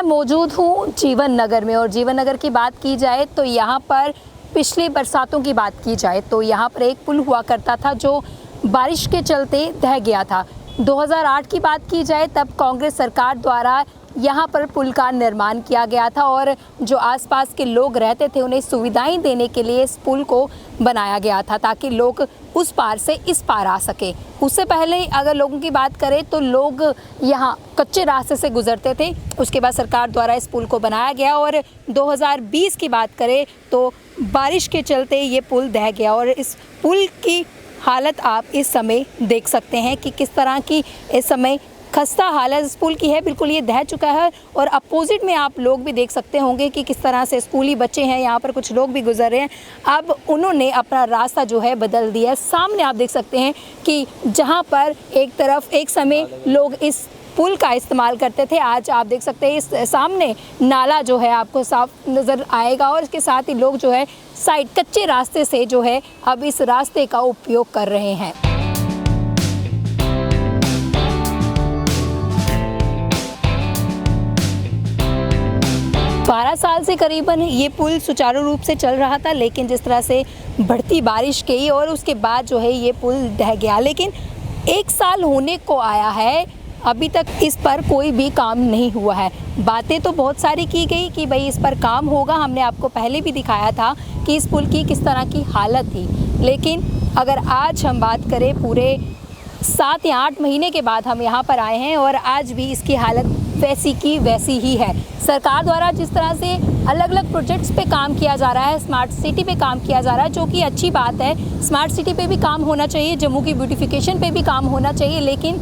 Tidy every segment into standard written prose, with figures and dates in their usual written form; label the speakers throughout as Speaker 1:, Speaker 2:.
Speaker 1: मौजूद हूँ जीवन नगर में, और जीवन नगर की बात की जाए तो यहाँ पर पिछली बरसातों की बात की जाए तो यहाँ पर एक पुल हुआ करता था जो बारिश के चलते ढह गया था। 2008 की बात की जाए तब कांग्रेस सरकार द्वारा यहाँ पर पुल का निर्माण किया गया था और जो आसपास के लोग रहते थे उन्हें सुविधाएं देने के लिए इस पुल को बनाया गया था ताकि लोग उस पार से इस पार आ सके। उससे पहले अगर लोगों की बात करें तो लोग यहाँ कच्चे रास्ते से गुजरते थे। उसके बाद सरकार द्वारा इस पुल को बनाया गया और 2020 की बात करें तो बारिश के चलते ये पुल ढह गया और इस पुल की हालत आप इस समय देख सकते हैं कि किस तरह की इस समय खस्ता हालत इस पुल की है। बिल्कुल ये ढह चुका है और अपोजिट में आप लोग भी देख सकते होंगे कि किस तरह से स्कूली बच्चे हैं, यहाँ पर कुछ लोग भी गुजर रहे हैं। अब उन्होंने अपना रास्ता जो है बदल दिया है। सामने आप देख सकते हैं कि जहाँ पर एक तरफ एक समय लोग इस पुल का इस्तेमाल करते थे, आज आप देख सकते हैं इस सामने नाला जो है आपको साफ नज़र आएगा और इसके साथ ही लोग जो है साइड कच्चे रास्ते से जो है अब इस रास्ते का उपयोग कर रहे हैं। बारह साल से करीबन ये पुल सुचारू रूप से चल रहा था, लेकिन जिस तरह से बढ़ती बारिश गई और उसके बाद जो है ये पुल ढह गया। लेकिन एक साल होने को आया है, अभी तक इस पर कोई भी काम नहीं हुआ है। बातें तो बहुत सारी की गई कि भाई इस पर काम होगा, हमने आपको पहले भी दिखाया था कि इस पुल की किस तरह की हालत थी। लेकिन अगर आज हम बात करें पूरे 7 या 8 महीने के बाद हम यहाँ पर आए हैं और आज भी इसकी हालत वैसी की वैसी ही है। सरकार द्वारा जिस तरह से अलग अलग प्रोजेक्ट्स पे काम किया जा रहा है, स्मार्ट सिटी पे काम किया जा रहा है, जो कि अच्छी बात है। स्मार्ट सिटी पे भी काम होना चाहिए, जम्मू की ब्यूटिफिकेशन पे भी काम होना चाहिए, लेकिन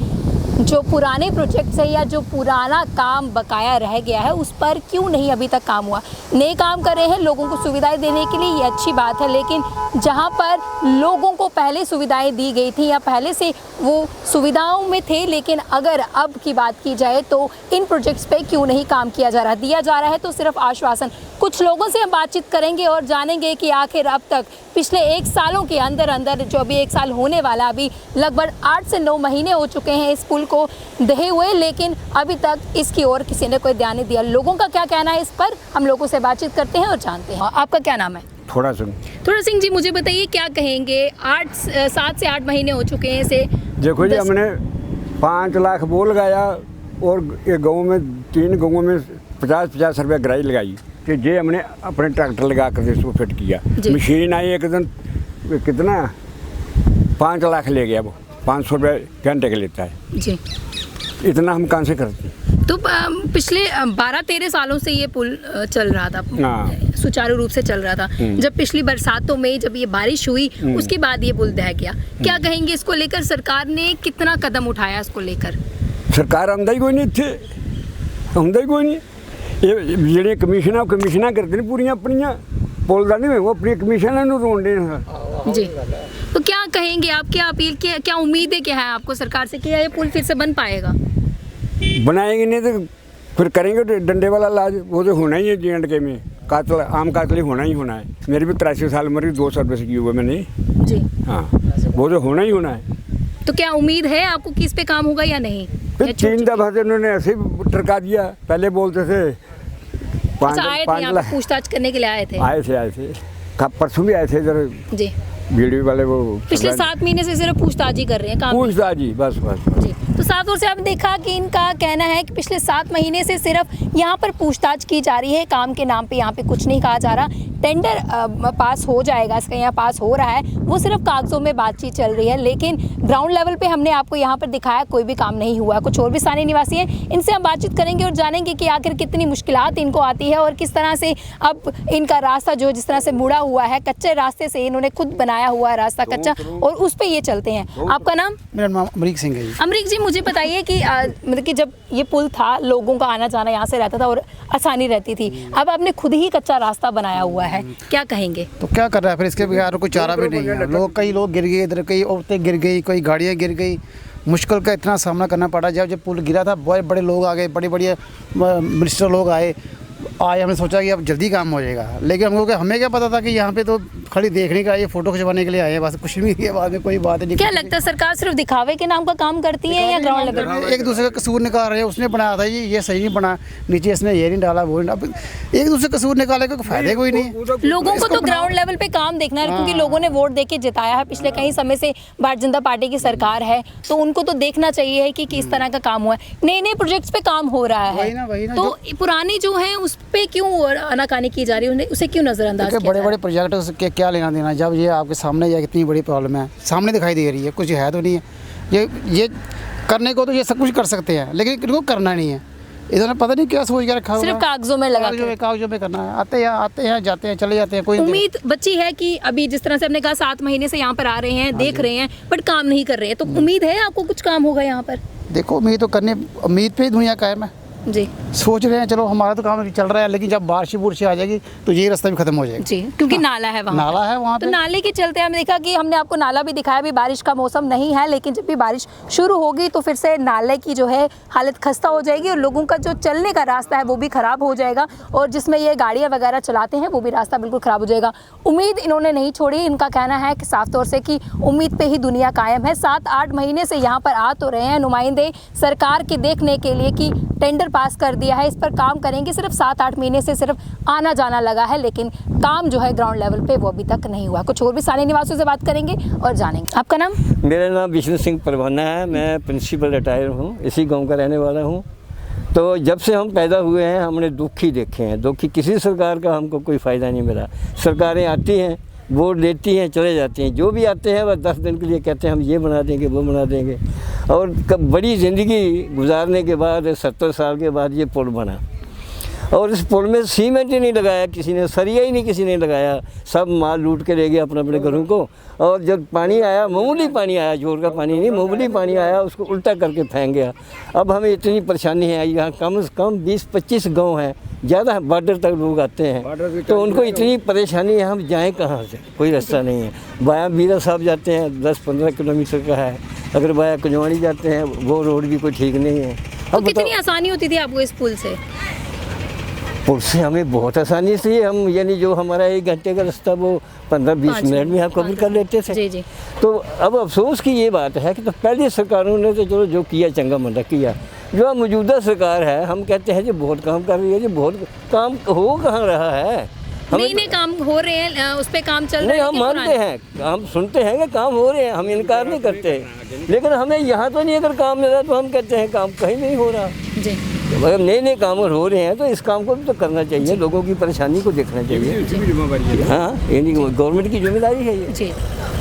Speaker 1: जो पुराने प्रोजेक्ट्स है या जो पुराना काम बकाया रह गया है उस पर क्यों नहीं अभी तक काम हुआ। नए काम कर रहे हैं लोगों को सुविधाएं देने के लिए, ये अच्छी बात है, लेकिन जहां पर लोगों को पहले सुविधाएं दी गई थी या पहले से वो सुविधाओं में थे, लेकिन अगर अब की बात की जाए तो इन प्रोजेक्ट्स पे क्यों नहीं काम किया जा रहा। दिया जा रहा है तो सिर्फ आश्वासन। कुछ लोगों से हम बातचीत करेंगे और जानेंगे कि आखिर अब तक पिछले 1 सालों के अंदर अंदर, जो अभी 1 साल होने वाला, अभी लगभग 8 से 9 महीने हो चुके हैं इस पुल को दहे हुए, लेकिन अभी तक इसकी ओर किसी ने कोई ध्यान नहीं दिया। लोगों का क्या कहना है इस पर, हम लोगों से बातचीत करते हैं और जानते हैं। आपका क्या नाम है?
Speaker 2: थोड़ा सिंह
Speaker 1: जी, मुझे बताइए क्या कहेंगे, 7 से 8 महीने हो चुके हैं इसे।
Speaker 2: देखो जी, हमने 5 लाख वो लगाया और एक गाँव में 3 गाँवों में 50-50 रुपया गराई लगाई कि ये हमने अपने ट्रैक्टर लगा कर इसको फिट किया। मशीन आई एक दिन, कितना 5 लाख ले गया, वो 500 रुपये घंटे का लेता है
Speaker 1: जी।
Speaker 2: इतना हम कहाँ से करते?
Speaker 1: तो पिछले 12-13 सालों से ये पुल चल रहा था, सुचारू रूप से चल रहा था। जब पिछली बरसातों में जब ये बारिश हुई उसके बाद ये पुल ढह गया। क्या कहेंगे इसको लेकर, सरकार ने कितना कदम उठाया इसको लेकर?
Speaker 2: सरकार आमदा ही कोई नहीं थे, आमदा ही कोई नहीं। ये ਜਿਹੜੇ ਕਮਿਸ਼ਨਾਂ ਕਰਦੇ ਨੇ ਪੂਰੀਆਂ ਆਪਣੀਆਂ, ਪੁੱਲ ਦਾ ਨਹੀਂ, ਉਹ ਆਪਣੀ ਕਮਿਸ਼ਨਾਂ ਨੂੰ ਰੋਂਦੇ ਨੇ
Speaker 1: जी। तो क्या कहेंगे आप, क्या अपील, क्या उम्मीदें क्या है आपको सरकार से कि ये पुल फिर से बन पाएगा?
Speaker 2: बनाएंगे नहीं तो फिर करेंगे डंडे वाला इलाज, वो तो होना ही है। J&K में कातिल, आम कातिल होना ही होना है। मेरी भी 83 साल उम्र, 200 रुपये से की हुआ मैंने
Speaker 1: जी।
Speaker 2: हाँ, वो तो होना ही होना है।
Speaker 1: तो क्या उम्मीद है आपको कि इस पे काम होगा या नहीं?
Speaker 2: फिर 3 दफा से उन्होंने ऐसे ही टरका दिया। पहले बोलते थे 5
Speaker 1: लाख पूछताछ करने के लिए आए थे।
Speaker 2: परसों भी आए थे इधर
Speaker 1: जी।
Speaker 2: वीडियो वाले, वो
Speaker 1: पिछले 7 महीने से सिर्फ पूछताछ ही कर रहे हैं, काम
Speaker 2: पूछताछ जी, बस
Speaker 1: जी। तो साफ तौर से आपने देखा कि इनका कहना है कि पिछले 7 महीने से सिर्फ यहाँ पर पूछताछ की जा रही है, काम के नाम पे यहाँ पे कुछ नहीं कहा जा रहा। टेंडर पास हो जाएगा, इसका यहाँ पास हो रहा है, वो सिर्फ कागजों में बातचीत चल रही है, लेकिन ग्राउंड लेवल पे हमने आपको यहाँ पर दिखाया कोई भी काम नहीं हुआ। कुछ और भी स्थानीय निवासी हैं, इनसे हम बातचीत करेंगे और जानेंगे कि आखिर कितनी मुश्किलात इनको आती है और किस तरह से अब इनका रास्ता जो जिस तरह से मुड़ा हुआ है, कच्चे रास्ते से इन्होंने खुद बनाया हुआ है रास्ता कच्चा, और उस पर ये चलते हैं। आपका नाम?
Speaker 3: मेरा नाम अमरीक सिंह है।
Speaker 1: अमरीक जी, मुझे बताइए कि मतलब कि जब ये पुल था लोगों का आना जाना यहाँ से रहता था और आसानी रहती थी, अब आपने खुद ही कच्चा रास्ता बनाया हुआ है, क्या कहेंगे?
Speaker 3: तो क्या कर रहा है फिर, इसके बगैर कोई चारा भी नहीं है। कई लोग गिर गए, इधर कई औरतें गिर गई, कोई गाड़ियाँ गिर गई, मुश्किल का इतना सामना करना पड़ा। जब पुल गिरा था बहुत बड़े लोग आ गए, बड़े बड़े मिनिस्टर लोग आए, आज हमने सोचा कि अब जल्दी काम हो जाएगा, लेकिन हमको हमें क्या पता था कि यहाँ पे तो खाली देखने का, ये फोटो खिंचवाने के लिए आए हैं, बस कुछ नहीं है, बाद में कोई बात नहीं।
Speaker 1: क्या लगता है सरकार सिर्फ दिखावे के नाम का काम करती है या ग्राउंड लेवल पे
Speaker 3: एक दूसरे का कसूर निकाल रहे हैं? उसने बनाया था ये सही नहीं बना, नीचे इसने ये नहीं डाला, वो नहीं, अब एक दूसरे का कसूर निकाले का फायदा कोई नहीं।
Speaker 1: लोगों को तो ग्राउंड लेवल पे काम देखना है, क्योंकि लोगों ने वोट देके जिताया है, पिछले कई समय से भारतीय जनता पार्टी की सरकार है, तो उनको तो देखना चाहिए कि किस तरह का काम हुआ है। नए नए प्रोजेक्ट्स पे काम हो रहा है,
Speaker 3: वही ना,
Speaker 1: तो पुरानी जो है उस पे क्यों आनाकानी की जा रही है, उसे क्यों नजरअंदाज किया?
Speaker 3: बड़े बड़े प्रोजेक्ट के क्या लेना देना, जब ये आपके सामने ये इतनी बड़ी प्रॉब्लम है, सामने दिखाई दे रही है, कुछ है तो नहीं है। ये करने को तो ये सब कुछ कर सकते हैं, लेकिन इनको करना नहीं है। इन्होंने पता नहीं क्या सोच के रखा,
Speaker 1: सिर्फ कागजों में लगा
Speaker 3: कागजों में करना है। आते हैं जाते हैं, चले जाते हैं, कोई
Speaker 1: उम्मीद बची है कि अभी जिस तरह से हमने कहा 7 महीने से यहाँ पर आ रहे हैं, देख रहे हैं, बट काम नहीं कर रहे हैं, तो उम्मीद है आपको कुछ काम होगा यहाँ पर?
Speaker 3: देखो, उम्मीद पे ही दुनिया कायम है
Speaker 1: जी।
Speaker 3: सोच रहे हैं चलो हमारा तो काम चल रहा है, लेकिन जब बारिश आ जाएगी तो ये रास्ता भी खत्म हो जाएगा
Speaker 1: जी, क्योंकि नाला है वहाँ
Speaker 3: पे।
Speaker 1: तो नाले के चलते हमने देखा कि हमने आपको नाला भी दिखाया, अभी बारिश का मौसम नहीं है, लेकिन जब भी बारिश शुरू होगी तो फिर से नाले की जो है हालत खस्ता हो जाएगी और लोगों का जो चलने का रास्ता है वो भी खराब हो जाएगा, और जिसमें ये गाड़ियाँ वगैरह चलाते हैं वो भी रास्ता बिल्कुल खराब हो जाएगा। उम्मीद इन्होंने नहीं छोड़ी, इनका कहना है कि साफ तौर से कि उम्मीद पे ही दुनिया कायम है। 7-8 महीने से यहाँ पर आ तो रहे हैं नुमाइंदे सरकार के देखने के लिए कि टेंडर पास कर दिया है, इस पर काम करेंगे। सिर्फ 7-8 महीने से सिर्फ आना जाना लगा है, लेकिन काम जो है ग्राउंड लेवल पे वो अभी तक नहीं हुआ। कुछ और भी स्थानीय निवासियों से बात करेंगे और जानेंगे। आपका नाम?
Speaker 4: मेरा नाम विष्णु सिंह परवाना है, मैं प्रिंसिपल रिटायर हूँ, इसी गांव का रहने वाला हूँ। तो जब से हम पैदा हुए हैं हमने दुख ही देखे हैं, दुखी किसी सरकार का हमको कोई फ़ायदा नहीं मिला। सरकारें आती हैं, वोट देती हैं, चले जाती हैं, जो भी आते हैं वह 10 दिन के लिए कहते हैं हम ये बना देंगे वो बना देंगे, और बड़ी ज़िंदगी गुजारने के बाद 70 साल के बाद ये पुल बना, और इस पुल में सीमेंट ही नहीं लगाया किसी ने, सरिया ही नहीं किसी ने लगाया, सब माल लूट के ले गए अपने अपने घरों को। और जब पानी आया, मामूली पानी आया, जोर का पानी नहीं, मामूली पानी आया, उसको उल्टा करके फेंक गया। अब हमें इतनी परेशानी है, यहाँ कम से कम 20-25 गांव हैं, ज़्यादा बॉर्डर तक लोग आते हैं, तो उनको इतनी परेशानी है, हम जाएँ कहाँ से, कोई रास्ता नहीं है। बाया बीरा साहब जाते हैं 10-15 किलोमीटर का है, अगर बाया कुंजवानी जाते हैं वो रोड भी कोई ठीक नहीं है।
Speaker 1: तो कितनी आसानी होती थी आपको इस पुल से?
Speaker 4: पुल से हमें बहुत आसानी से, हम यानी जो हमारा 1 घंटे का रास्ता वो 15-20 मिनट में हम कवर कर लेते थे।
Speaker 1: जी जी।
Speaker 4: तो अब अफसोस की ये बात है कि तो पहले सरकारों ने तो चलो जो किया चंगा मंदा किया, जो मौजूदा सरकार है हम कहते हैं जी बहुत काम कर रही है, जी बहुत काम हो कहाँ रहा है।
Speaker 1: नए काम हो रहे हैं, उस पर काम चल रहा है।
Speaker 4: हम मानते हैं, हम सुनते हैं कि काम हो रहे हैं, हम इनकार नहीं करते, लेकिन हमें यहाँ तो नहीं, अगर काम मिल रहा तो हम कहते हैं काम कहीं नहीं हो रहा
Speaker 1: जी।
Speaker 4: अगर नए काम हो रहे हैं तो इस काम को भी तो करना चाहिए, लोगों की परेशानी को देखना चाहिए। हाँ, यानी गवर्नमेंट की जिम्मेदारी है ये
Speaker 1: जी।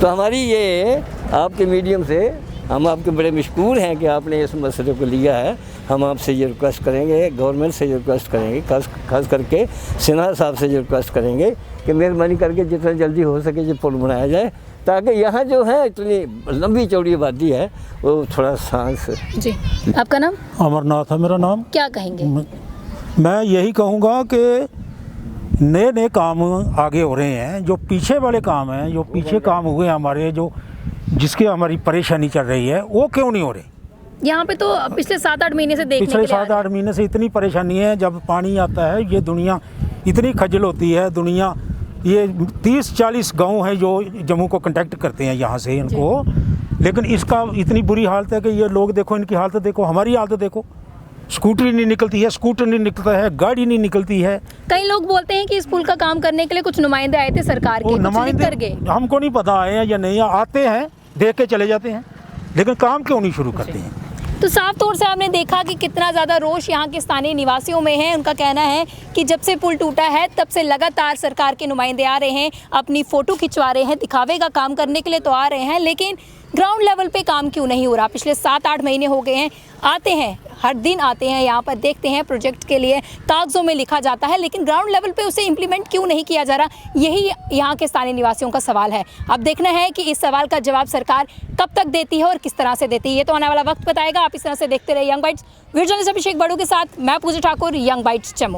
Speaker 4: तो हमारी ये आपके मीडियम से हम आपके बड़े मशकूर हैं कि आपने इस मसले को लिया है। हम आपसे ये रिक्वेस्ट करेंगे, गवर्नमेंट से ये रिक्वेस्ट करेंगे, खास करके सिन्हा साहब से ये रिक्वेस्ट करेंगे कि मेहरबानी करके जितना जल्दी हो सके ये पुल बनाया जाए, ताकि यहाँ जो है इतनी लंबी चौड़ी आबादी है वो थोड़ा सांस।
Speaker 1: जी। आपका नाम?
Speaker 5: अमरनाथ है मेरा नाम।
Speaker 1: क्या कहेंगे?
Speaker 5: मैं यही कहूँगा कि नए काम आगे हो रहे हैं, जो पीछे वाले काम हैं, जो पीछे काम हुए हमारे, जो जिसकी हमारी परेशानी चल रही है वो क्यों नहीं हो रही।
Speaker 1: यहाँ पे तो पिछले 7-8 महीने से देखने के लिए
Speaker 5: 7-8 महीने से इतनी परेशानी है, जब पानी आता है ये दुनिया इतनी खजल होती है। दुनिया ये 30-40 गांव हैं जो जम्मू को कांटेक्ट करते हैं यहाँ से इनको, लेकिन इसका इतनी बुरी हालत है कि ये लोग देखो, इनकी हालत देखो, हमारी हालत देखो, स्कूटर नहीं निकलती है, स्कूटर नहीं निकलता है, गाड़ी नहीं निकलती है।
Speaker 1: कई लोग बोलते हैं कि इस पुल का काम करने के लिए कुछ नुमाइंदे आए थे सरकार के,
Speaker 5: नुमाइंदे हमको नहीं पता आए हैं या नहीं, आते हैं देख के चले जाते हैं, लेकिन काम क्यों नहीं शुरू करते हैं।
Speaker 1: तो साफ तौर से आपने देखा कि कितना ज़्यादा रोष यहाँ के स्थानीय निवासियों में है। उनका कहना है कि जब से पुल टूटा है तब से लगातार सरकार के नुमाइंदे आ रहे हैं, अपनी फ़ोटो खिंचवा रहे हैं, दिखावे का काम करने के लिए तो आ रहे हैं, लेकिन ग्राउंड लेवल पे काम क्यों नहीं हो रहा। पिछले 7-8 महीने हो गए हैं, आते हैं, हर दिन आते हैं, यहाँ पर देखते हैं, प्रोजेक्ट के लिए कागज़ों में लिखा जाता है, लेकिन ग्राउंड लेवल पे उसे इम्प्लीमेंट क्यों नहीं किया जा रहा, यही यहाँ के स्थानीय निवासियों का सवाल है। अब देखना है कि इस सवाल का जवाब सरकार कब तक देती है और किस तरह से देती है, ये तो आने वाला वक्त बताएगा। आप इस तरह से देखते रहे यंग बाइट्स। वीडियो जर्नलिस्ट अभिषेक बड़ू के साथ मैं पूजा ठाकुर, यंग बाइट्स जम्मू।